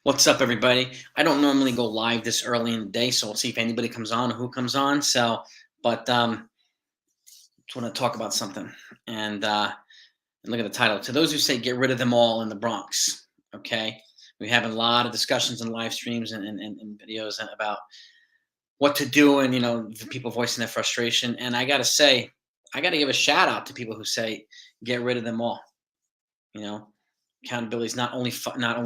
What's up, everybody? I don't normally go live this early in the day, so we'll see if anybody comes on or who comes on. But just want to talk about something. And look at the title. To those who say get rid of them all in the Bronx, okay? We're having a lot of discussions and live streams and videos about what to do and, the people voicing their frustration. And I got to say, I got to give a shout out to people who say get rid of them all. You know, accountability is not only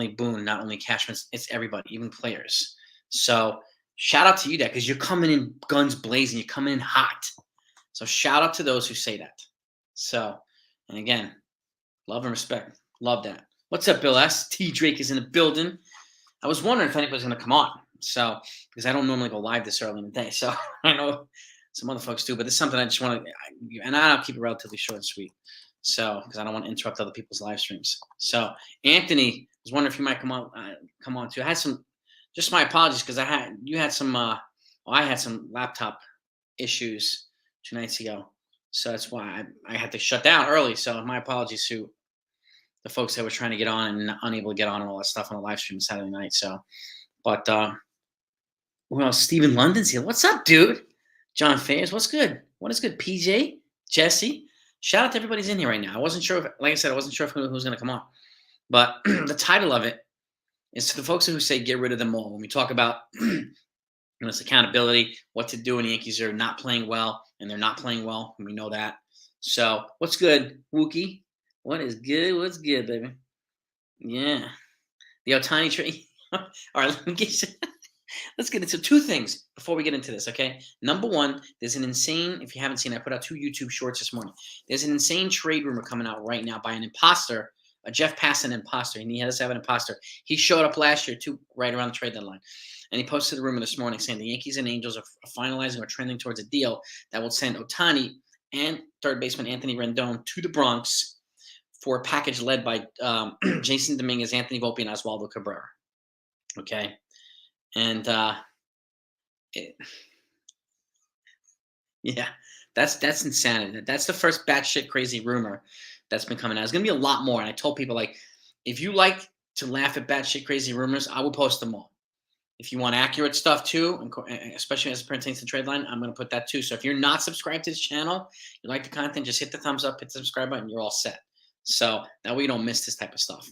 Boone, not only Cashman, it's everybody, even players. So shout out to you, that because you're coming in guns blazing, you're coming in hot. So shout out to those who say that. So, and again, love and respect, love that. What's up, Bill S? T Drake is in the building. I was wondering if anybody's going to come on. So because I don't normally go live this early in the day, so I know some other folks do, but this is something I just want to, and I'll keep it relatively short and sweet. So, because I don't want to interrupt other people's live streams. So, Anthony, I was wondering if you might come on too. I had just my apologies because I had some laptop issues 2 nights ago. So that's why I had to shut down early. So my apologies to the folks that were trying to get on and unable to get on and all that stuff on a live stream Saturday night. So, but well, Stephen London's here. What's up, dude? John Fayers, what's good? What is good? PJ, Jesse. Shout out to everybody's in here right now. I wasn't sure if, like I said, I wasn't sure who was going to come on. But the title of it is to the folks who say get rid of them all. When we talk about it's accountability, what to do when the Yankees are not playing well, and they're not playing well, and we know that. So what's good, Wookie? What is good? What's good, baby? Yeah. The Otani trade. All right, let's get into two things before we get into this, okay? Number one, there's an insane, if you haven't seen, I put out 2 YouTube shorts this morning. There's an insane trade rumor coming out right now by an imposter, a Jeff Passan imposter, and he has to have an imposter. He showed up last year, too, right around the trade deadline. And he posted a rumor this morning saying the Yankees and Angels are finalizing or trending towards a deal that will send Otani and third baseman Anthony Rendon to the Bronx for a package led by Jason Dominguez, Anthony Volpe, and Oswaldo Cabrera. Okay? And yeah, that's insanity. That's the first batshit crazy rumor that's been coming out. There's gonna be a lot more. And I told people, like, if you like to laugh at batshit crazy rumors, I will post them all. If you want accurate stuff too, especially as it pertains to trade line, I'm going to put that too. So if you're not subscribed to this channel, you like the content, just hit the thumbs up, hit the subscribe button, you're all set. So that way you don't miss this type of stuff.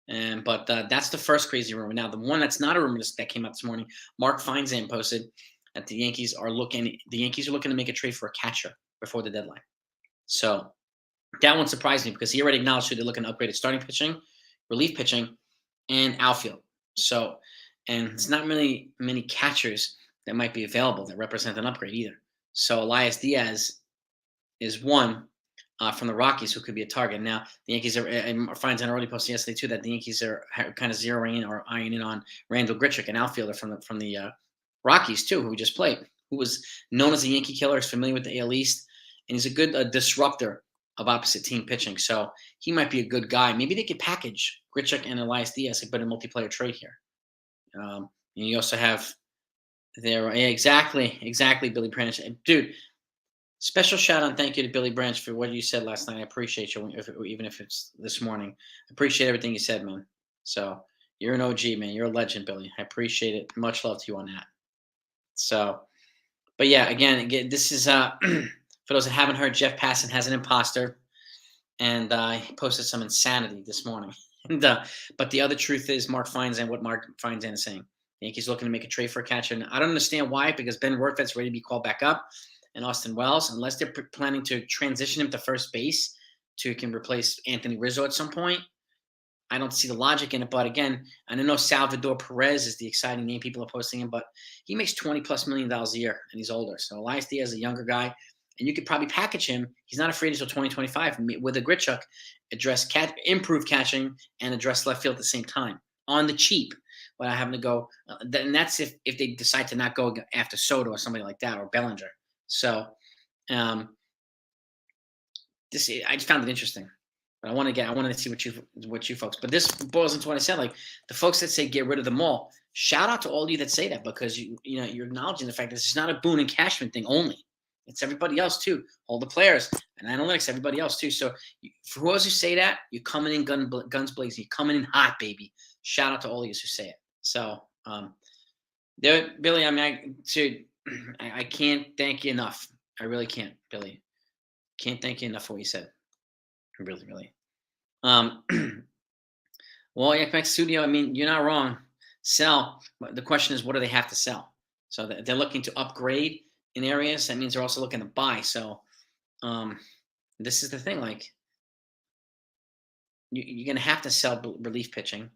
But that's the first crazy rumor. Now, the one that's not a rumor that came out this morning, Mark Feinsand posted that the Yankees are looking to make a trade for a catcher before the deadline. So that one surprised me because he already acknowledged they're looking to upgrade at starting pitching, relief pitching, and outfield. So, and it's not really many catchers that might be available that represent an upgrade either. So Elias Diaz is one from the Rockies who could be a target. Now the Yankees are, and Feinsand already posted yesterday too, that the Yankees are kind of zeroing in or eyeing in on Randall Grichuk, an outfielder from the Rockies too, who we just played, who was known as a Yankee killer, is familiar with the AL East, and he's a good disruptor of opposite team pitching. So he might be a good guy. Maybe they could package Grichuk and Elias Diaz and put a multiplayer trade here. And you also have there, yeah, exactly, Billy Branch, dude. Special shout out and thank you to Billy Branch for what you said last night. I appreciate you, even if it's this morning. I appreciate everything you said, man. So you're an OG, man. You're a legend, Billy. I appreciate it. Much love to you on that. So, but yeah, again, this is for those that haven't heard, Jeff Passan has an imposter, and he posted some insanity this morning. And, but the other truth is Mark Feinsand, what Mark Feinsand is saying. The Yankees looking to make a trade for a catcher. And I don't understand why, because Ben Werfet's ready to be called back up, and Austin Wells, unless they're planning to transition him to first base to can replace Anthony Rizzo at some point. I don't see the logic in it. But again, I don't know Salvador Perez is the exciting name people are posting him, but he makes $20+ million a year, and he's older. So Elias Diaz is a younger guy, and you could probably package him. He's not afraid until 2025 with a Grichuk, improve catching and address left field at the same time on the cheap, without having to go. And that's if they decide to not go after Soto or somebody like that, or Bellinger. So I just found it interesting. But I wanted to see what you folks. But this boils into what I said. Like the folks that say get rid of them all. Shout out to all of you that say that, because you're acknowledging the fact that this is not a Boone and Cashman thing only. It's everybody else too. All the players and analytics, everybody else too. So for those who say that, you're coming in guns blazing. You're coming in hot, baby. Shout out to all of you who say it. So there, Billy. I mean, I can't thank you enough. I really can't, Billy. Can't thank you enough for what you said. Really, really. Um, well, yeah, Max Studio. I mean, you're not wrong. Sell. But the question is, what do they have to sell? So they're looking to upgrade in areas. That means they're also looking to buy. So um, this is the thing. Like you're going to have to sell relief pitching.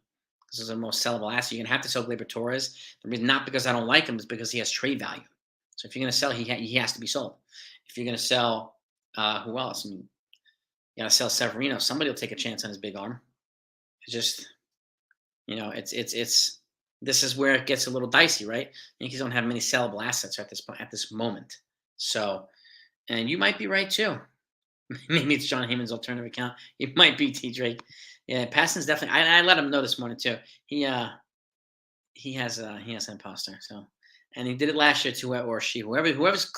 This is the most sellable asset. You're going to have to sell Gleyber Torres. The reason, not because I don't like him, is because he has trade value. So if you're going to sell, he has to be sold. If you're going to sell, who else? I mean, you got to sell Severino. Somebody will take a chance on his big arm. It's just, it's. This is where it gets a little dicey, right? Yankees don't have many sellable assets at this point, at this moment. So, and you might be right too. Maybe it's John Heyman's alternative account. It might be T. Drake. Yeah, Paston's definitely. I let him know this morning too. He has an imposter. So, and he did it last year to or she whoever's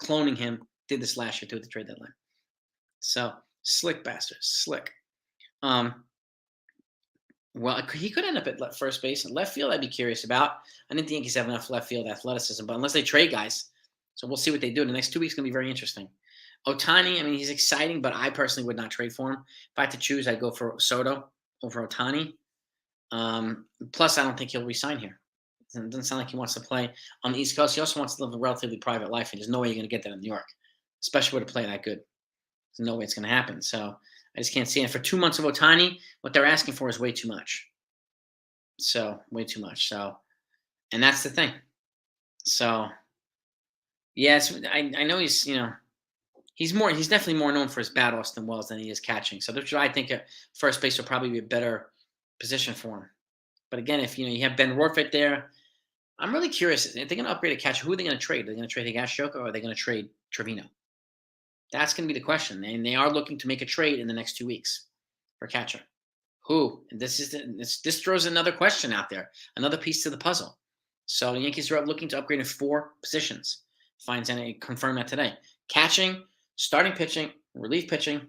cloning him did this last year too at the trade deadline. So slick bastard, slick. Well, he could end up at first base and left field. I'd be curious about. I didn't think Yankees have enough left field athleticism, but unless they trade guys, so we'll see what they do. The next 2 weeks going to be very interesting. Otani, I mean, he's exciting, but I personally would not trade for him. If I had to choose, I'd go for Soto over Otani. Plus, I don't think he'll resign here. It doesn't sound like he wants to play on the East Coast. He also wants to live a relatively private life, and there's no way you're going to get that in New York, especially with a play that good. There's no way it's going to happen. So I just can't see it. And for 2 months of Otani, what they're asking for is way too much. So way too much. So, and that's the thing. So, yes, I know he's definitely more known for his bat Austin Wells than he is catching. So that's why I think first base will probably be a better position for him. But again, if you have Ben Rortvedt there, I'm really curious. If they're going to upgrade a catcher, who are they going to trade? Are they going to trade Higashioka or are they going to trade Trevino? That's going to be the question. And they are looking to make a trade in the next 2 weeks for catcher. Who? And this throws another question out there, another piece to the puzzle. So the Yankees are looking to upgrade in 4 positions. Finds any confirmed that today. Catching, starting pitching, relief pitching,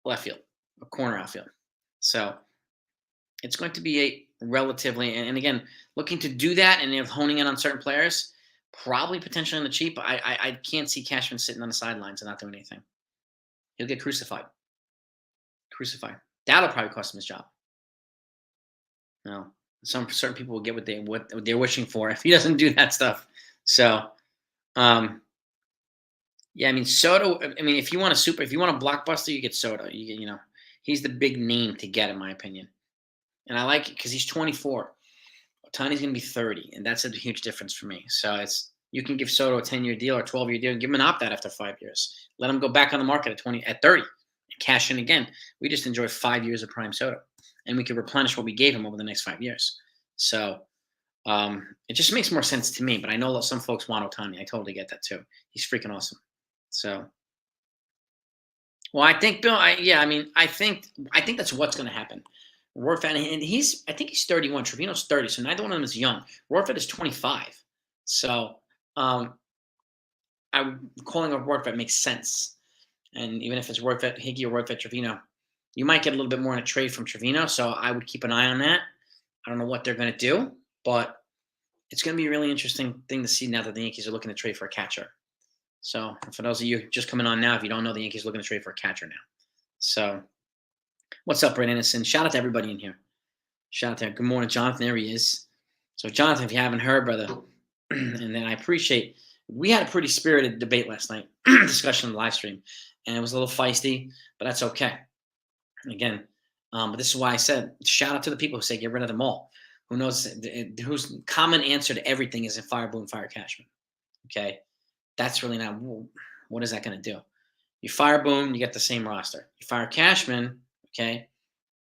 left field, a corner outfield. So it's going to be a relatively, and again, looking to do that and they're honing in on certain players, probably potentially on the cheap. I can't see Cashman sitting on the sidelines and not doing anything. He'll get crucified. That'll probably cost him his job. No, some certain people will get what they're wishing for if he doesn't do that stuff. So, yeah, I mean Soto. I mean, if you want a blockbuster, you get Soto. He's the big name to get, in my opinion. And I like it because he's 24. Otani's going to be 30, and that's a huge difference for me. So you can give Soto a 10-year deal or 12-year deal and give him an opt-out after 5 years. Let him go back on the market at 30 and cash in again. We just enjoyed 5 years of prime Soto, and we could replenish what we gave him over the next 5 years. So it just makes more sense to me. But I know that some folks want Otani. I totally get that too. He's freaking awesome. So, well, I think Bill. I think that's what's going to happen. Rortvedt, and I think he's 31. Trevino's 30, so neither one of them is young. Rortvedt is 25. So I'm calling up Rortvedt makes sense. And even if it's Rortvedt, Higgy, or Rortvedt, Trevino, you might get a little bit more in a trade from Trevino. So I would keep an eye on that. I don't know what they're going to do, but it's going to be a really interesting thing to see now that the Yankees are looking to trade for a catcher. So for those of you just coming on now, if you don't know, the Yankees are looking to trade for a catcher now. So what's up, Brett Innocent? Shout out to everybody in here. Shout out there. Good morning, Jonathan. There he is. So, Jonathan, if you haven't heard, brother, and then I appreciate, we had a pretty spirited debate last night, discussion on the live stream, and it was a little feisty, but that's okay. Again, but this is why I said, shout out to the people who say get rid of them all. Who knows, whose common answer to everything is fire Boone, fire Cashman. Okay? That's really not, what is that going to do? You fire Boone, you get the same roster. You fire Cashman, okay,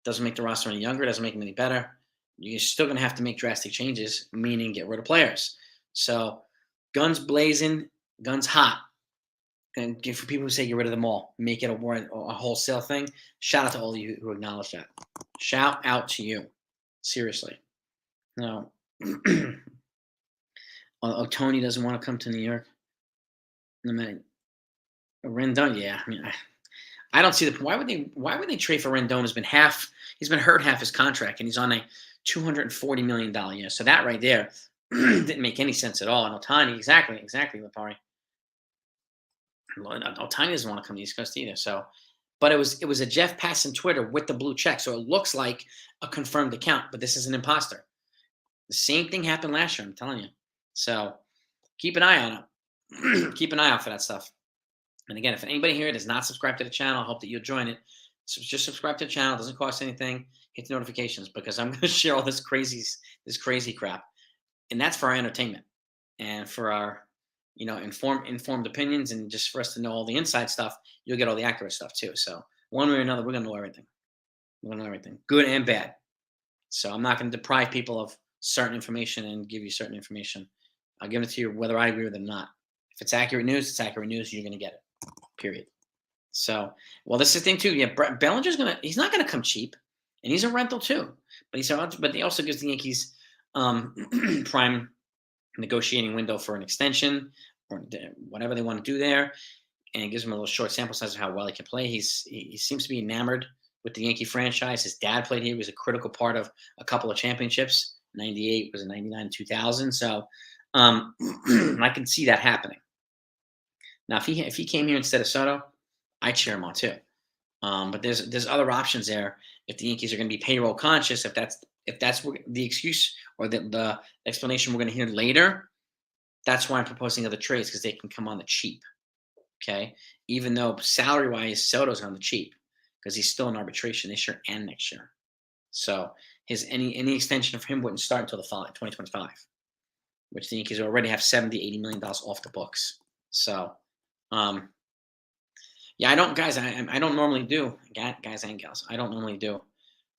doesn't make the roster any younger, doesn't make them any better. You're still going to have to make drastic changes, meaning get rid of players. So, guns blazing, guns hot. And for people who say get rid of them all, make it a wholesale thing, shout out to all of you who acknowledge that. Shout out to you. Seriously. No. Tony doesn't want to come to New York. No matter. Rendon, yeah. I mean, I don't see the. Why would they trade for Rendon? Has been half. He's been hurt half his contract, and he's on a $240 million year. So that right there didn't make any sense at all. And Otani, exactly, Lipari. Otani doesn't want to come to the East Coast either. So, but it was a Jeff Pass on Twitter with the blue check, so it looks like a confirmed account. But this is an imposter. The same thing happened last year. I'm telling you. So keep an eye on it. Keep an eye out for that stuff. And again, if anybody here does not subscribe to the channel, I hope that you'll join it. So just subscribe to the channel. It doesn't cost anything. Hit the notifications because I'm going to share all this crazy crap, and that's for our entertainment and for our informed opinions, and just for us to know all the inside stuff. You'll get all the accurate stuff too. So one way or another, we're going to know everything. We're going to know everything, good and bad. So I'm not going to deprive people of certain information and give you certain information. I'll give it to you whether I agree with it or not. If it's accurate news, it's accurate news. You're going to get it. Period. So, well, this is the thing too. Yeah, he's not gonna come cheap, and he's a rental too. But he also gives the Yankees prime negotiating window for an extension or whatever they want to do there, and it gives him a little short sample size of how well he can play. He seems to be enamored with the Yankee franchise. His dad played here; he was a critical part of a couple of championships. '98 was it '99, 2000. So, I can see that happening. Now, if he came here instead of Soto, I'd cheer him on too. But there's other options there. If the Yankees are going to be payroll conscious, if that's the excuse or the explanation we're going to hear later, that's why I'm proposing other trades, because they can come on the cheap. Okay, even though salary wise Soto's on the cheap because he's still in arbitration this year and next year. So his any extension for him wouldn't start until the following 2025, which the Yankees already have $70-80 million off the books. So. Yeah, I don't normally do, guys and gals. I don't normally do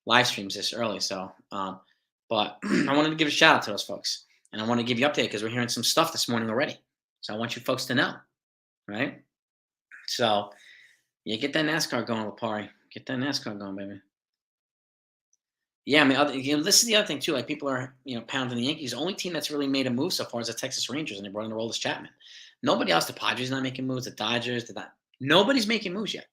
live streams this early. So, but I wanted to give a shout out to those folks, and I want to give you an update because we're hearing some stuff this morning already. So I want you folks to know, right? So, yeah, get that NASCAR going, Lapari. Get that NASCAR going, baby. Yeah, I mean, this is the other thing too. Like people are, pounding the Yankees. The only team that's really made a move so far is the Texas Rangers, and they brought in Aroldis Chapman. Nobody else. The Padres not making moves. The Dodgers did not. Nobody's making moves yet.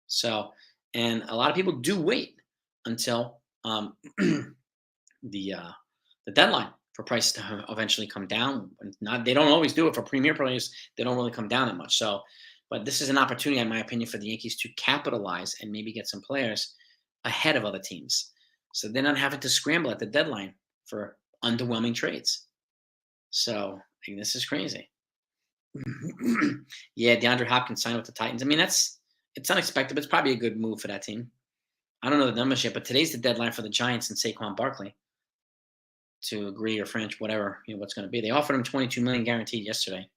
So, and a lot of people do wait until the deadline for prices to eventually come down. They don't always do it for premier players. They don't really come down that much. So, but this is an opportunity, in my opinion, for the Yankees to capitalize and maybe get some players ahead of other teams. So they're not having to scramble at the deadline for underwhelming trades. So I think this is crazy. Yeah, DeAndre Hopkins signed with the Titans. I mean, it's unexpected, but it's probably a good move for that team. I don't know the numbers yet, but today's the deadline for the Giants and Saquon Barkley to agree or French, whatever what's going to be. They offered him $22 million guaranteed yesterday.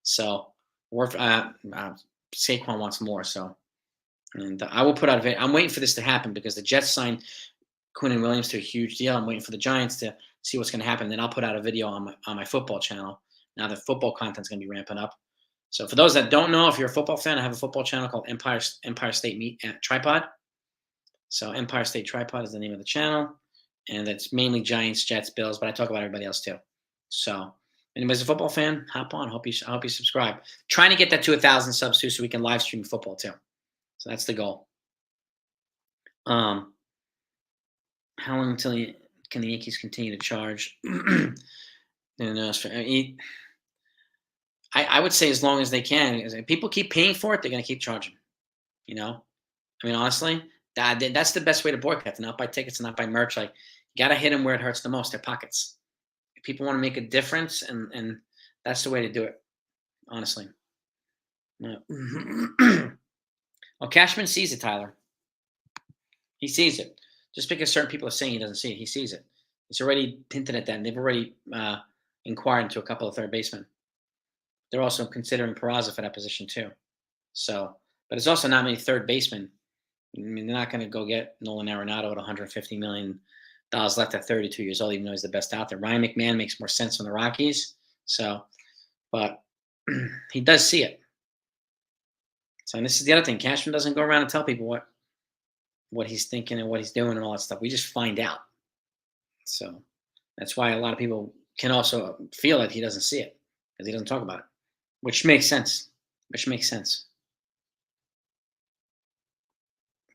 So Saquon wants more. So, and I will put out a video. I'm waiting for this to happen because the Jets signed Quinn Williams to a huge deal. I'm waiting for the Giants to see what's going to happen. Then I'll put out a video on my football channel. Now the football content's going to be ramping up. So for those that don't know, if you're a football fan, I have a football channel called Empire State Tripod. So Empire State Tripod is the name of the channel, and it's mainly Giants, Jets, Bills, but I talk about everybody else too. So anybody's a football fan, hop on. I hope you subscribe. Trying to get that to 1,000 subs too, so we can live stream football too. So that's the goal. How long until can the Yankees continue to charge? I would say as long as they can. If people keep paying for it, they're going to keep charging. I mean, honestly, that's the best way to boycott. To not buy tickets, and not buy merch. Like, you got to hit them where it hurts the most, their pockets. If people want to make a difference, and that's the way to do it, honestly. Well, Cashman sees it, Tyler. He sees it. Just because certain people are saying he doesn't see it, he sees it. He's already hinted at that, and they've already inquired into a couple of third basemen. They're also considering Peraza for that position too. So, but it's also not many third basemen. I mean, they're not going to go get Nolan Arenado at $150 million left at 32 years old, even though he's the best out there. Ryan McMahon makes more sense from the Rockies. So, but he does see it. So, and this is the other thing. Cashman doesn't go around and tell people what he's thinking and what he's doing and all that stuff. We just find out. So that's why a lot of people can also feel that he doesn't see it because he doesn't talk about it, which makes sense.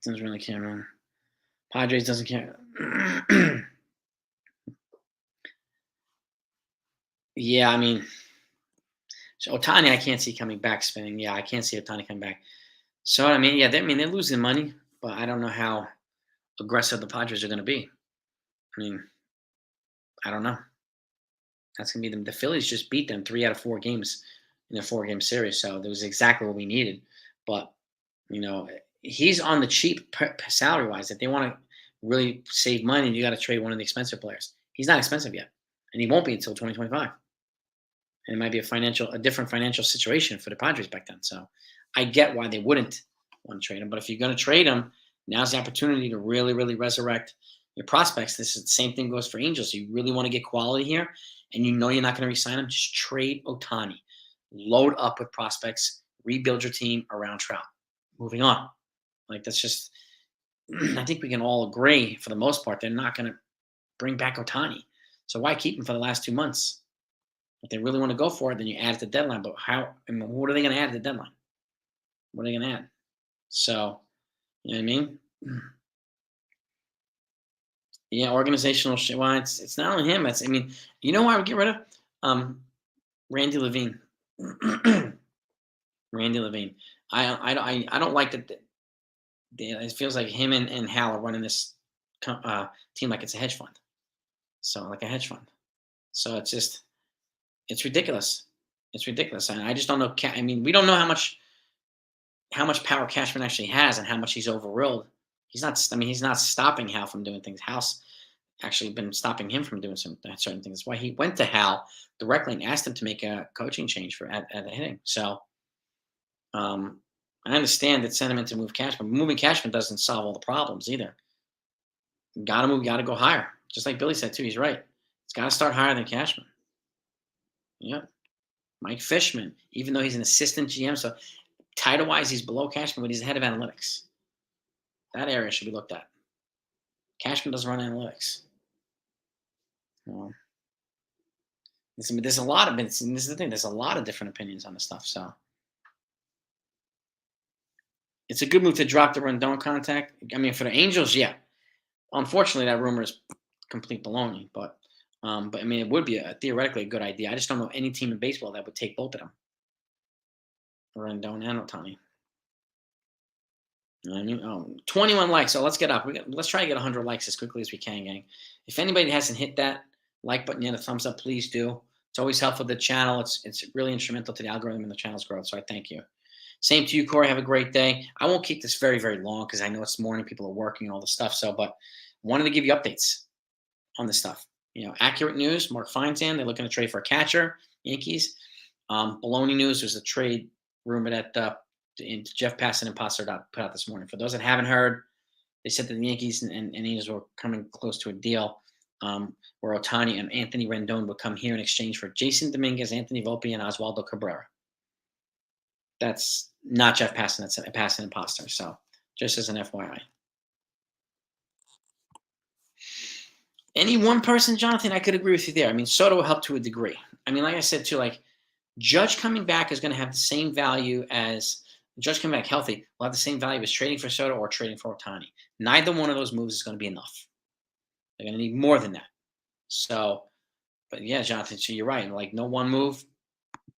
Doesn't really care. Padres doesn't care. Yeah, I mean, so Otani, I can't see coming back spinning. Yeah, I can't see Otani coming back. So I mean, yeah, they're losing money, but I don't know how aggressive the Padres are going to be. I mean, I don't know. That's going to be them. The Phillies just beat them 3 out of 4 games in a 4 game series, so that was exactly what we needed. But you know, he's on the cheap salary wise. If they want to really save money, you got to trade one of the expensive players. He's not expensive yet, and he won't be until 2025. And it might be a different financial situation for the Padres back then. So I get why they wouldn't want to trade him. But if you're going to trade him, now's the opportunity to really, really resurrect your prospects. This is the same thing goes for Angels. You really want to get quality here, and you know you're not going to resign him. Just trade Otani, load up with prospects, rebuild your team around Trout. Moving on. Like that's just. I think we can all agree for the most part they're not going to bring back Otani. So why keep him for the last 2 months? If they really want to go for it, then you add at the deadline. But how? I mean, what are they going to add at the deadline? What are they going to add? So, you know what I mean? Yeah, organizational shit. Well, it's not only him. It's I mean, you know why I would get rid of um Randy Levine. Randy Levine. I don't like that. It feels like him and Hal are running this team like it's a hedge fund. So like a hedge fund. So it's ridiculous. It's ridiculous, and I just don't know. I mean, we don't know how much power Cashman actually has and how much he's overruled. He's not. I mean, he's not stopping Hal from doing things. Hal's actually been stopping him from doing some certain things. That's why he went to Hal directly and asked him to make a coaching change at the hitting. So um, I understand that sentiment to move Cashman. Moving Cashman doesn't solve all the problems either. Got to move. Got to go higher. Just like Billy said too. He's right. It's got to start higher than Cashman. Yep. Mike Fishman, even though he's an assistant GM, so title wise he's below Cashman, but he's the head of analytics. That area should be looked at. Cashman doesn't run analytics. Well, there's a lot of this is the thing. There's a lot of different opinions on this stuff. So it's a good move to drop the Rendon contact. I mean, for the Angels, yeah. Unfortunately, that rumor is complete baloney. But I mean, it would be theoretically a good idea. I just don't know any team in baseball that would take both of them, Rendon and Otani. You know what I mean? 21 likes. So let's get up. Let's try to get 100 likes as quickly as we can, gang. If anybody hasn't hit that like button yet, a thumbs up, please do. It's always helpful to the channel. It's really instrumental to the algorithm and the channel's growth. So I thank you. Same to you, Corey. Have a great day. I won't keep this very, very long because I know it's morning. People are working and all this stuff. But wanted to give you updates on this stuff. Accurate news. Mark Feinsand, they're looking to trade for a catcher. Yankees. Baloney news. There's a trade rumor that Jeff Passan and Passer put out this morning. For those that haven't heard, they said that the Yankees and Angels were coming close to a deal where Otani and Anthony Rendon would come here in exchange for Jason Dominguez, Anthony Volpe, and Oswaldo Cabrera. That's not Jeff Passan. That's a Passan and Passer. So just as an FYI. Any one person, Jonathan, I could agree with you there. I mean, Soto will help to a degree. I mean, like I said, too, like Judge coming back is going to have the same value as Judge coming back healthy will have the same value as trading for Soto or trading for Otani. Neither one of those moves is going to be enough. They're going to need more than that. So, but yeah, Jonathan, so you're right. Like no one move,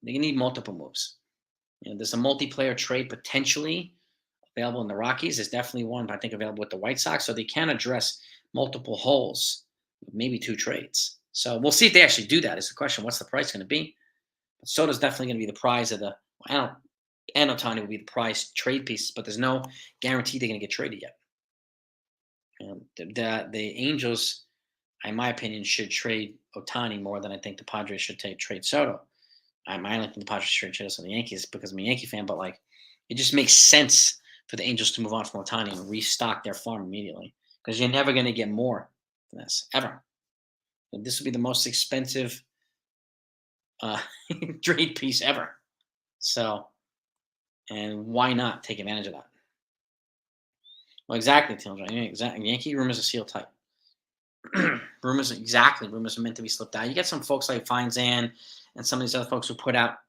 they need multiple moves. There's a multiplayer trade potentially available in the Rockies. There's definitely one, I think, available with the White Sox. So they can address multiple holes, maybe 2 trades. So we'll see if they actually do that. Is the question? What's the price going to be? But Soto's definitely going to be the prize of the. And Otani will be the prize trade pieces, but there's no guarantee they're going to get traded yet. The Angels, in my opinion, should trade Otani more than I think the Padres should trade Soto. I don't think the Padres should trade Soto to the Yankees because I'm a Yankee fan, but like it just makes sense for the Angels to move on from Otani and restock their farm immediately because you're never going to get more than this ever. This will be the most expensive trade piece ever. So, and why not take advantage of that? Well, exactly, Tim. Exactly. Yankee rumors are sealed tight. Rumors are meant to be slipped out. You get some folks like Feinzan and some of these other folks who put out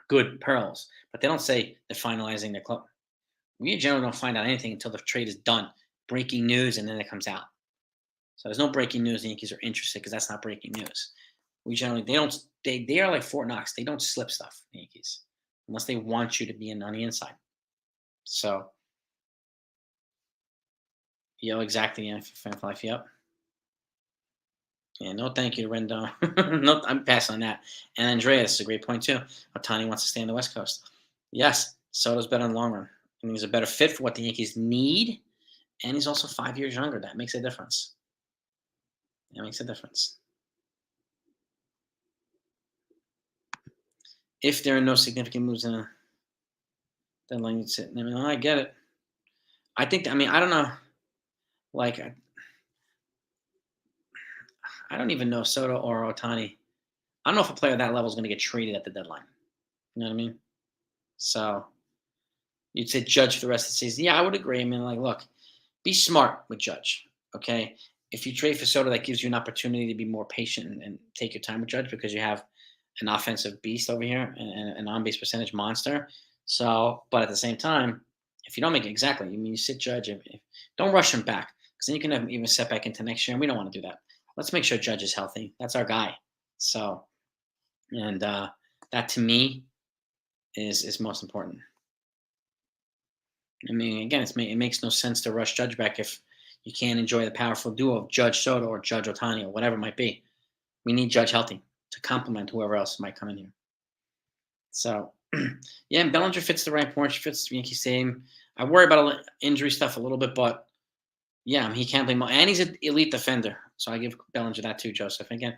good pearls, but they don't say they're finalizing their club. We in general don't find out anything until the trade is done breaking news, and then it comes out. So there's no breaking news. The Yankees are interested because that's not breaking news. We generally they are like Fort Knox. They don't slip stuff. The Yankees, unless they want you to be in on the inside. So yeah, exactly. Yeah, fan for life. Yep. Yeah, no, thank you to Rendon. No, I'm passing on that. And Andreas is a great point too. Otani wants to stay on the West Coast. Yes, Soto's better in the long run. I mean, he's a better fit for what the Yankees need, and he's also 5 years younger. That makes a difference. That makes a difference. If there are no significant moves in a deadline, you'd sit. I mean, I get it. I think. I mean, I don't know. Like, I don't even know Soto or Otani. I don't know if a player at that level is going to get traded at the deadline. You know what I mean? So you'd say Judge for the rest of the season. Yeah, I would agree. I mean, like, look, be smart with Judge. Okay, if you trade for Soto, that gives you an opportunity to be more patient and take your time with Judge because you have an offensive beast over here and an on base percentage monster. So, but at the same time, if you don't make it exactly, I mean, you sit Judge. If don't rush him back because then you can have even set back into next year, and we don't want to do that. Let's make sure Judge is healthy. That's our guy. So, and that to me is most important. I mean, again, it makes no sense to rush Judge back if you can't enjoy the powerful duo of Judge Soto or Judge Otani or whatever it might be. We need Judge healthy to complement whoever else might come in here. So, yeah, and Bellinger fits the right porch, fits Yankee Stadium. I worry about injury stuff a little bit, but yeah, I mean, he can't play. And he's an elite defender. So I give Bellinger that too, Joseph. Again,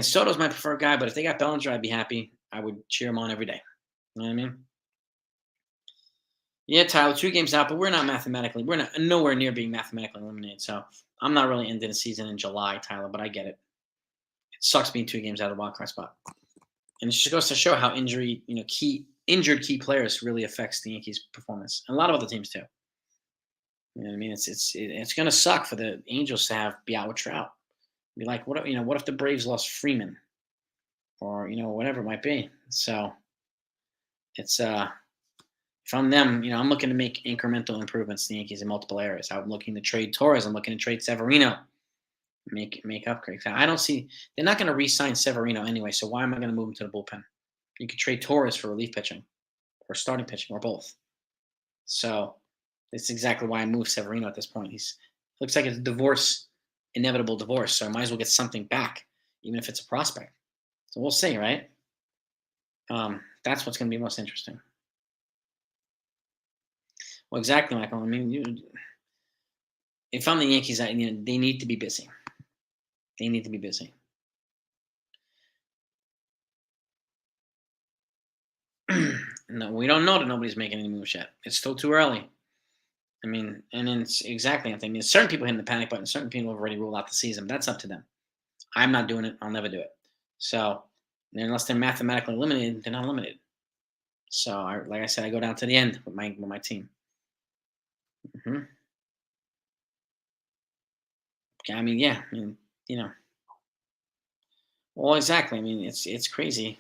Soto's my preferred guy, but if they got Bellinger, I'd be happy. I would cheer him on every day. You know what I mean? Yeah, Tyler, 2 games out, but we're not nowhere near being mathematically eliminated. So I'm not really ending the season in July, Tyler, but I get it. It sucks being 2 games out of the wild card spot. And it just goes to show how injured key players really affects the Yankees' performance. And a lot of other teams too. You know what I mean? It's gonna suck for the Angels to be out with Trout. Be like, what if the Braves lost Freeman? Or, whatever it might be. So it's if I'm them, I'm looking to make incremental improvements to the Yankees in multiple areas. I'm looking to trade Torres. I'm looking to trade Severino. Make upgrades. I don't see they're not going to re-sign Severino anyway. So why am I going to move him to the bullpen? You could trade Torres for relief pitching, or starting pitching, or both. So that's exactly why I moved Severino at this point. He's looks like it's inevitable divorce. So I might as well get something back, even if it's a prospect. So we'll see, right? That's what's going to be most interesting. Well, exactly, Michael. I mean, if I'm the Yankees, they need to be busy. They need to be busy. No, we don't know that nobody's making any moves yet. It's still too early. I mean, and it's exactly. I mean, certain people hitting the panic button. Certain people have already ruled out the season. That's up to them. I'm not doing it. I'll never do it. So, unless they're mathematically eliminated, they're not eliminated. So, like I said, I go down to the end with my team. Hmm. I mean, yeah. I mean, you know. Well, exactly. I mean, it's crazy.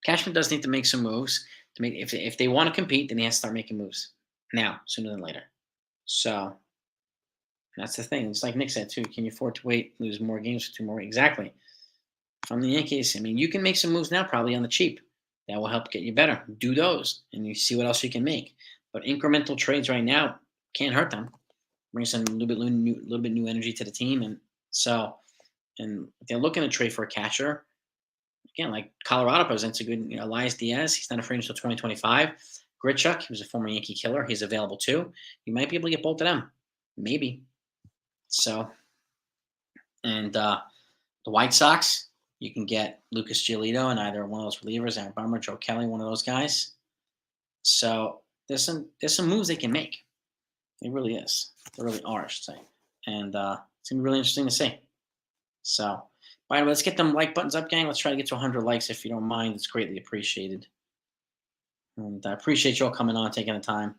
Cashman does need to make some moves to make if they want to compete, then he has to start making moves now, sooner than later. So that's the thing. It's like Nick said too. Can you afford to lose more games for 2 more? Exactly. From the Yankees, I mean, you can make some moves now, probably on the cheap. That will help get you better. Do those, and you see what else you can make. But incremental trades right now can't hurt them. Bring some little bit new energy to the team, and so and if they're looking to trade for a catcher. Again, like Colorado presents a good, Elias Diaz. He's not a free agent until 2025. Grichuk, he was a former Yankee killer. He's available too. You might be able to get both of them, maybe. So, and the White Sox, you can get Lucas Giolito and either one of those relievers, Aaron Bummer, Joe Kelly, one of those guys. So there's some moves they can make. It really is. There really are, I should say. And it's gonna be really interesting to see. So, by the way, let's get them like buttons up, gang. Let's try to get to 100 likes if you don't mind. It's greatly appreciated. And I appreciate you all coming on, taking the time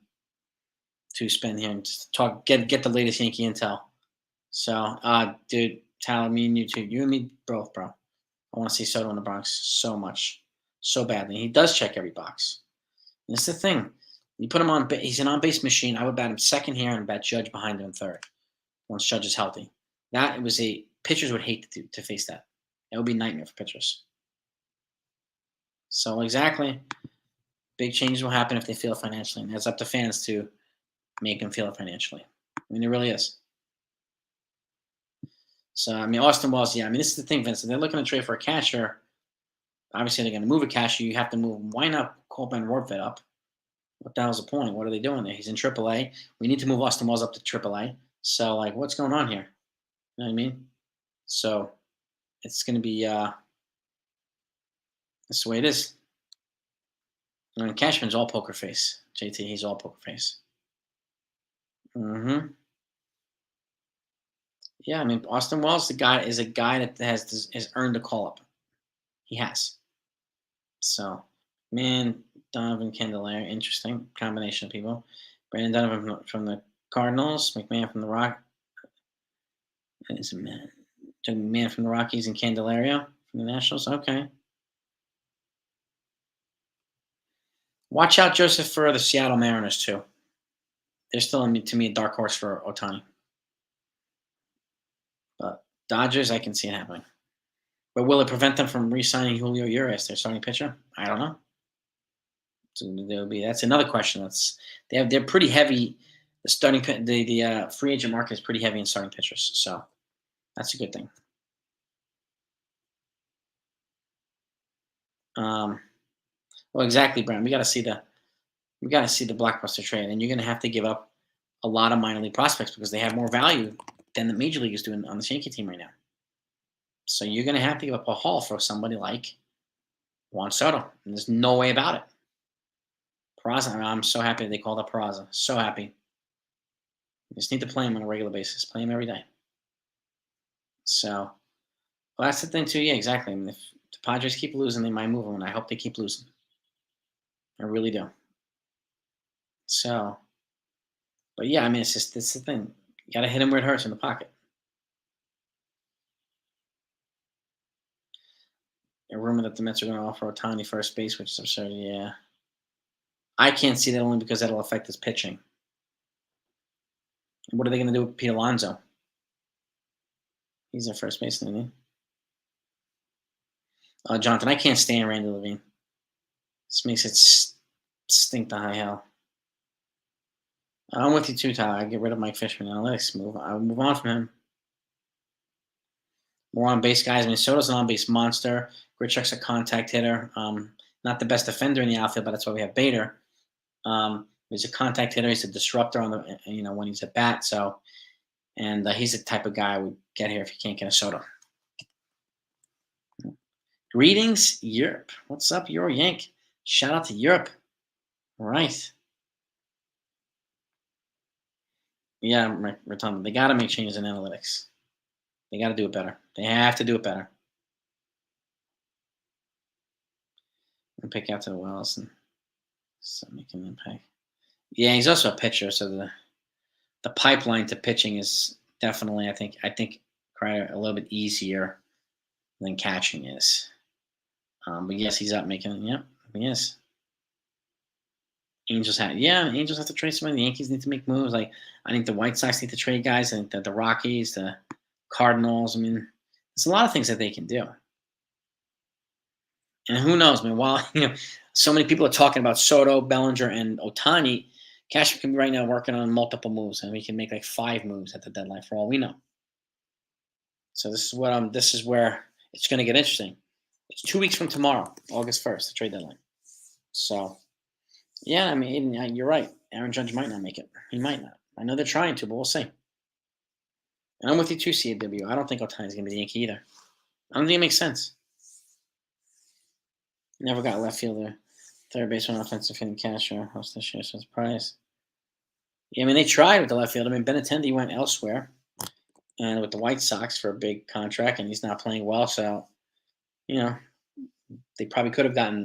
to spend here and just talk, get the latest Yankee intel. So, dude, Tyler, me and you too. You and me both, bro. I want to see Soto in the Bronx so much, so badly. He does check every box. And that's the thing. You put him on, he's an on base machine. I would bat him second here and bat Judge behind him in third. once Judge is healthy. That it was a pitchers would hate to face that. It would be a nightmare for pitchers. So exactly, big changes will happen if they feel it financially, and it's up to fans to make them feel it financially. I mean, it really is. So I mean, Austin Wells, yeah. I mean, this is the thing, Vince. If they're looking to trade for a catcher, obviously they're going to move a catcher. You have to move. Why not call Ben Rortvedt up? What the hell's the point? What are they doing there? He's in AAA. We need to move Austin Wells up to AAA. So like, what's going on here? You know what I mean? So it's going to be that's the way it is. I mean, Cashman's all poker face. JT, he's all poker face. Hmm. Yeah, I mean, Austin Wells, the guy is a guy that has earned a call up. He has. So, man, Donovan Candelaire, interesting combination of people. Brandon Donovan from the Cardinals, McMahon from the Rock. Is a man, man from the Rockies and Candelario from the Nationals. Okay. Watch out, Joseph, for the Seattle Mariners too. They're still, to me, a dark horse for Otani. But Dodgers, I can see it happening. But will it prevent them from re-signing Julio Urias, their starting pitcher? I don't know. So that's another question. They're pretty heavy. The free agent market is pretty heavy in starting pitchers, so that's a good thing. Um, well, exactly, Brown. We got to see the blockbuster trade, and you're going to have to give up a lot of minor league prospects because they have more value than the major league is doing on the Yankee team right now. So you're going to have to give up a haul for somebody like Juan Soto. And there's no way about it. Peraza, I'm so happy they called up Peraza. So happy. You just need to play him on a regular basis. Play him every day. So, well, that's the thing too. Yeah, exactly. I mean, if the Padres keep losing, they might move him, and I hope they keep losing. I really do. So, but yeah, I mean, it's the thing. You got to hit him where it hurts in the pocket. A rumor that the Mets are going to offer Otani first base, which is absurd. Yeah, I can't see that only because that'll affect his pitching. What are they going to do with Pete Alonso? He's their first baseman, isn't he? Jonathan, I can't stand Randy Levine. This makes it stink to high hell. I'm with you too, Tyler. I get rid of Mike Fishman. I'll move on from him. More on base guys. Minnesota's an on base monster. Grichuk's a contact hitter. Not the best defender in the outfield, but that's why we have Bader. He's a contact hitter. He's a disruptor on the when he's at bat. So, and he's the type of guy I would get here if you can't get a Soto. Greetings, Europe. What's up, Euro Yank? Shout out to Europe. All right. Yeah, Rotunda. They got to make changes in analytics. They got to do it better. They have to do it better. And pick out to the Wells and make an impact. Yeah, he's also a pitcher, so the pipeline to pitching is definitely, I think, quite a little bit easier than catching is. But yes, he's out making. Yep, he is. Angels have to trade somebody. The Yankees need to make moves. Like I think the White Sox need to trade guys. I think that the Rockies, the Cardinals. I mean, there's a lot of things that they can do. And who knows, man? While so many people are talking about Soto, Bellinger, and Otani, Cashman can be right now working on multiple moves, and we can make like 5 moves at the deadline for all we know. So this is where it's going to get interesting. It's 2 weeks from tomorrow, August 1st, the trade deadline. So, yeah, I mean, you're right. Aaron Judge might not make it. He might not. I know they're trying to, but we'll see. And I'm with you too, CW. I don't think Otani's going to be the Yankee either. I don't think it makes sense. Never got left fielder, third baseman, offensive hitting catcher. Host this year, so surprise. Yeah, I mean, they tried with the left field. I mean, Benintendi went elsewhere and with the White Sox for a big contract, and he's not playing well. So, they probably could have gotten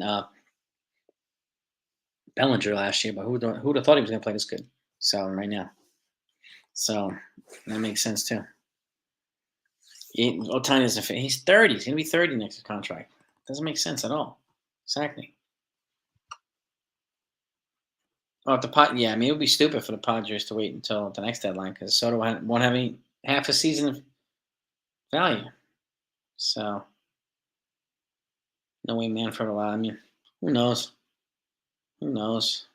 Bellinger last year, but who'd have thought he was going to play this good? So right now, so that makes sense too. Otani is he's 30. He's going to be 30 next contract. Doesn't make sense at all. Exactly. Oh, yeah, I mean, it would be stupid for the Padres to wait until the next deadline because Soto won't have any half a season of value. So no way Manfred a lot. I mean, who knows? Who knows?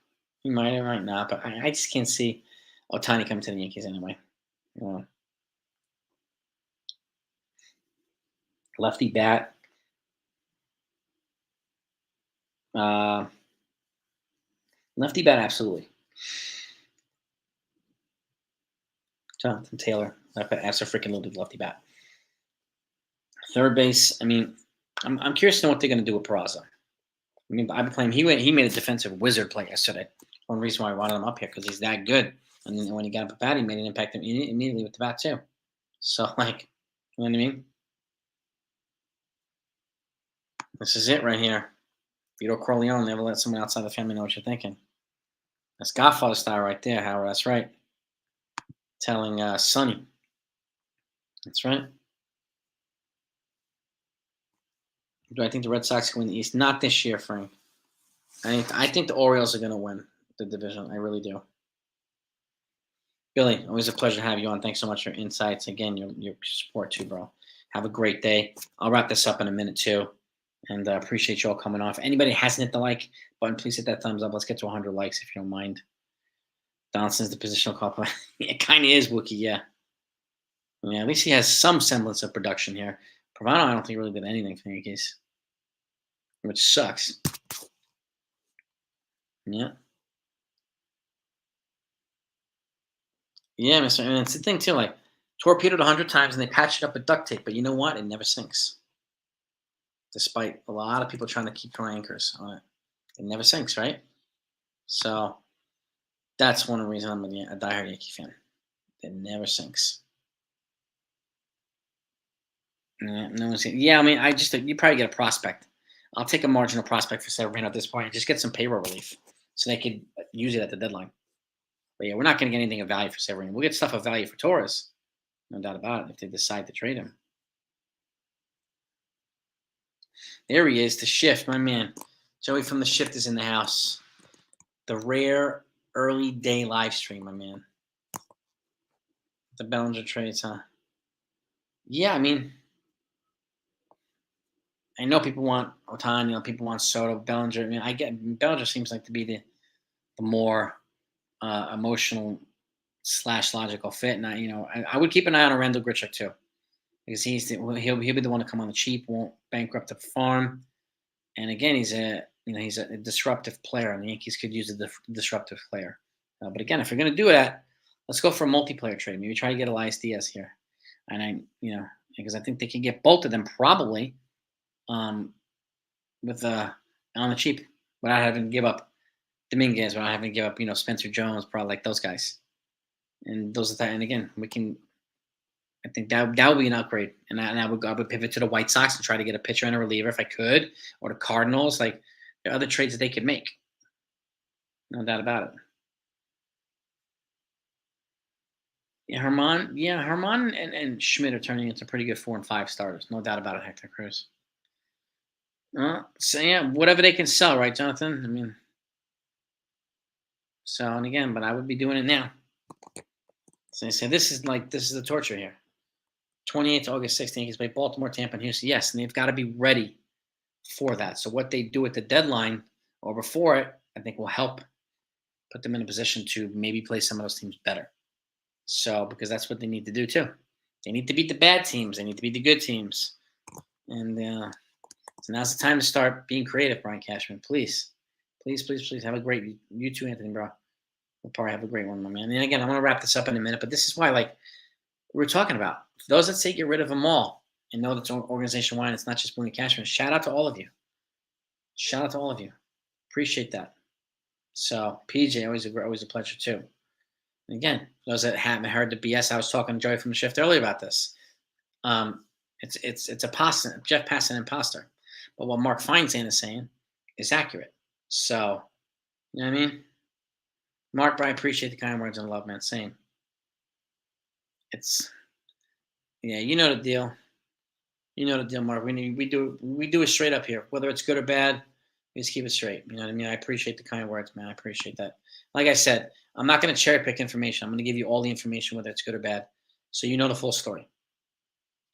He might or might not, but I just can't see Otani coming to the Yankees anyway. You know, lefty bat. Uh, Lefty bat, absolutely. Jonathan Taylor. That's a freaking loaded lefty bat. Third base. I mean, I'm curious to know what they're going to do with Peraza. I mean, I've been playing. He made a defensive wizard play yesterday. One reason why I wanted him up here because he's that good. And then when he got up at bat, he made an impact immediately with the bat too. So like, you know what I mean? This is it right here. Vito Corleone never let someone outside the family know what you're thinking. That's Godfather style right there, Howard. That's right. Telling Sonny. That's right. Do I think the Red Sox can win the East? Not this year, Frank. I think the Orioles are going to win the division. I really do. Billy, always a pleasure to have you on. Thanks so much for your insights. Again, your support too, bro. Have a great day. I'll wrap this up in a minute too. And appreciate you all coming off. Anybody hasn't hit the like button, please hit that thumbs up. Let's get to 100 likes if you don't mind. Donaldson's the positional call. It kind of is Wookie, yeah. Yeah, at least he has some semblance of production here. Provano, I don't think really did anything for the Yankees, which sucks. Yeah. Yeah, Mr. And it's the thing too, like torpedoed 100 times and they patch it up with duct tape, but you know what? It never sinks. Despite a lot of people trying to keep throwing anchors on it. It never sinks, right? So that's one reason I'm a diehard Yankee fan. It never sinks. Yeah, no one's yeah, I mean, I just you probably get a prospect. I'll take a marginal prospect for Severino at this point and just get some payroll relief so they could use it at the deadline. But yeah, we're not going to get anything of value for Severino. We'll get stuff of value for Torres, no doubt about it, if they decide to trade him. There he is, the shift, my man. Joey from the shift is in the house. The rare early day live stream, my man. The Bellinger trades, huh? Yeah, I mean, I know people want Otani, people want Soto, Bellinger. I mean, I get Bellinger seems like to be the more emotional slash logical fit, and I would keep an eye on Randall Grichuk too because he'll be the one to come on the cheap, won't bankrupt the farm, and again he's a disruptive player, and the Yankees could use a disruptive player. But again, if you're going to do that, let's go for a multiplayer trade. Maybe try to get Elias Diaz here, and because I think they can get both of them probably with on the cheap without having to give up Dominguez, without having to give up Spencer Jones, probably like those guys. And those are and again we can. I think that would be an upgrade, and I would pivot to the White Sox and try to get a pitcher and a reliever if I could, or the Cardinals. Like there are other trades that they could make, no doubt about it. Herman and Schmidt are turning into pretty good 4 and 5 starters, no doubt about it. Hector Cruz. So yeah, whatever they can sell, right, Jonathan? I mean, so and again, but I would be doing it now. So they say this is the torture here. 28th to August 16th, Yankees play Baltimore, Tampa, and Houston. Yes, and they've got to be ready for that. So what they do at the deadline or before it, I think will help put them in a position to maybe play some of those teams better. So because that's what they need to do too. They need to beat the bad teams. They need to beat the good teams. And so now's the time to start being creative, Brian Cashman. Please, please, please, please have a great you too, Anthony, bro. We'll probably have a great one, my man. And again, I'm going to wrap this up in a minute, but this is why, like we're talking about, for those that say get rid of them all and know that's organization wide, it's not just Brian Cashman. Shout out to all of you. Shout out to all of you. Appreciate that. So PJ, always a pleasure too. And again, those that haven't heard the BS, I was talking to Joey from the shift earlier about this. It's a pasta. Jeff Pass an imposter, but what Mark Feinstein is saying is accurate. So you know what I mean, Mark. I appreciate the kind words and love, man. Same. It's yeah, you know the deal. You know the deal, Mark. We do it straight up here, whether it's good or bad. We just keep it straight. You know what I mean? I appreciate the kind words, man. I appreciate that. Like I said, I'm not going to cherry pick information. I'm going to give you all the information, whether it's good or bad. So you know the full story,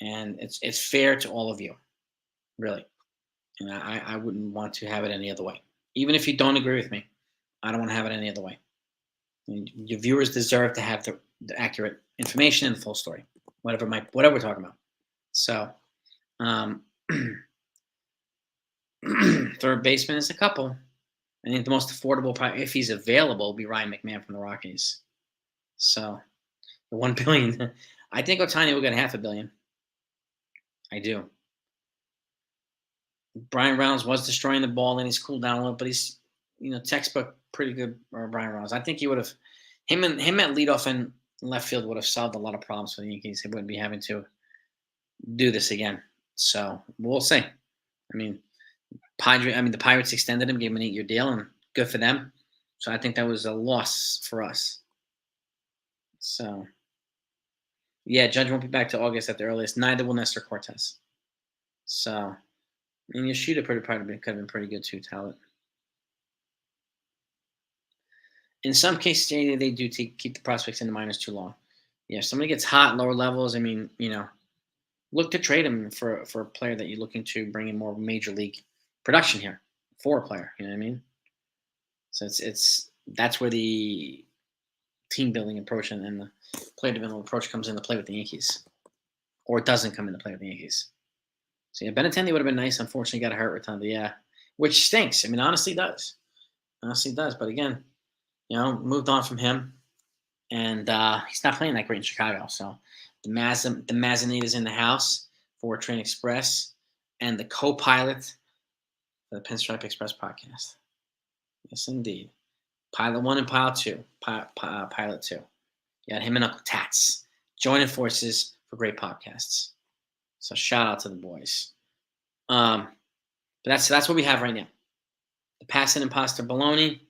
and it's fair to all of you, really. And I wouldn't want to have it any other way. Even if you don't agree with me, I don't want to have it any other way. And your viewers deserve to have the accurate information and the full story, whatever we're talking about. So, um, third baseman is a couple. I think the most affordable, if he's available, will be Ryan McMahon from the Rockies. So the 1 billion, I think Otani will get $500 million. I do. Brian Reynolds was destroying the ball and he's cooled down a little, but he's textbook pretty good. Brian Reynolds. I think he would have him at leadoff and left field would have solved a lot of problems for the Yankees. They wouldn't be having to do this again. So we'll see. I mean, the Pirates extended him, gave him an 8-year deal, and good for them. So I think that was a loss for us. So yeah, Judge won't be back to August at the earliest. Neither will Nestor Cortez. So and Yoshida could have been pretty good too, Talent. In some cases, they do keep the prospects in the minors too long. Yeah, if somebody gets hot, lower levels, I mean, look to trade him for a player that you're looking to bring in more major league production here for a player. You know what I mean? So that's where the team building approach and the player development approach comes into play with the Yankees, or it doesn't come into play with the Yankees. So yeah, Benintendi would have been nice. Unfortunately, got hurt with Tonda. Yeah, which stinks. I mean, honestly, does. Honestly, does. But again, moved on from him, and he's not playing that great in Chicago. So the Mazzanite is in the house for Train Express and the co-pilot for the Pinstripe Express podcast. Yes, indeed. Pilot 1 and Pilot 2. Pilot 2. You got him and Uncle Tats joining forces for great podcasts. So shout out to the boys. But that's what we have right now. The passing imposter baloney.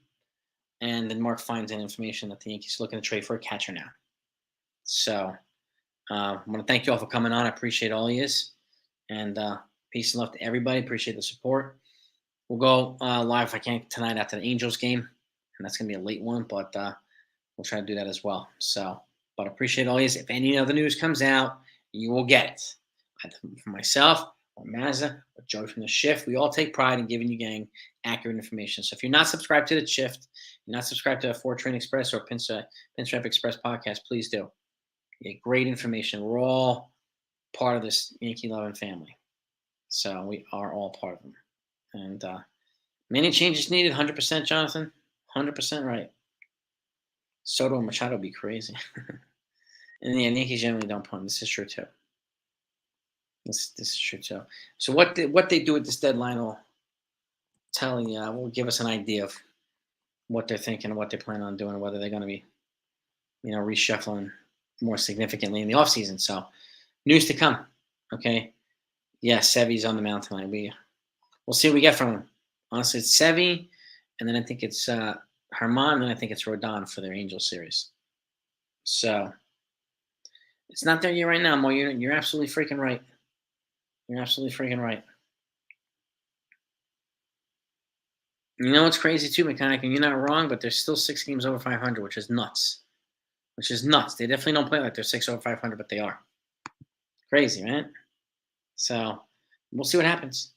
And then Mark finds that information that the Yankees are looking to trade for a catcher now. So I want to thank you all for coming on. I appreciate all of you. And peace and love to everybody. Appreciate the support. We'll go live if I can tonight after the Angels game. And that's going to be a late one, but we'll try to do that as well. So, but appreciate all of you. If any other news comes out, you will get it. Either from myself or Mazza or Joey from the Shift. We all take pride in giving you gang accurate information. So if you're not subscribed to the Shift, you're not subscribed to 4 Train Express or Pinstripe Express podcast, please do. You get great information. We're all part of this Yankee loving family. So we are all part of them. And many changes needed, 100%, Jonathan. 100% right. Soto and Machado would be crazy. And the Yankees generally don't punt. This is true too. This is true too. So what they do at this deadline will will give us an idea of what they're thinking and what they plan on doing, and whether they're going to be, reshuffling more significantly in the offseason. So news to come. Okay. Yeah, Sevy's on the mound tonight. We'll see what we get from him. Honestly, it's Sevy, and then I think it's Herman, and I think it's Rodon for their Angels series. So it's not their year right now, Mo. You're absolutely freaking right. You're absolutely freaking right. You know what's crazy too, Mechanic, and you're not wrong, but they're still 6 games over 500, which is nuts. They definitely don't play like they're 6 over 500, but they are. Crazy, man. So we'll see what happens.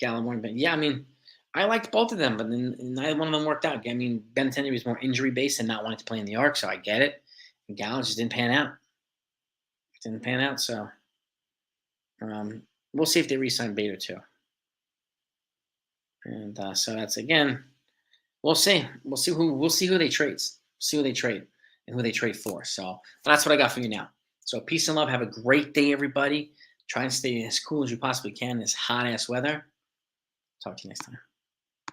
Gallimore, but yeah, I mean, I liked both of them, but then neither one of them worked out. I mean, Benintendi was more injury based and not wanting to play in the arc, so I get it. And Gallo just didn't pan out. So we'll see if they re-sign Bader too. And so that's again, we'll see. We'll see who they trade. See who they trade and who they trade for. So that's what I got for you now. So peace and love. Have a great day, everybody. Try and stay as cool as you possibly can in this hot ass weather. Talk to you next time.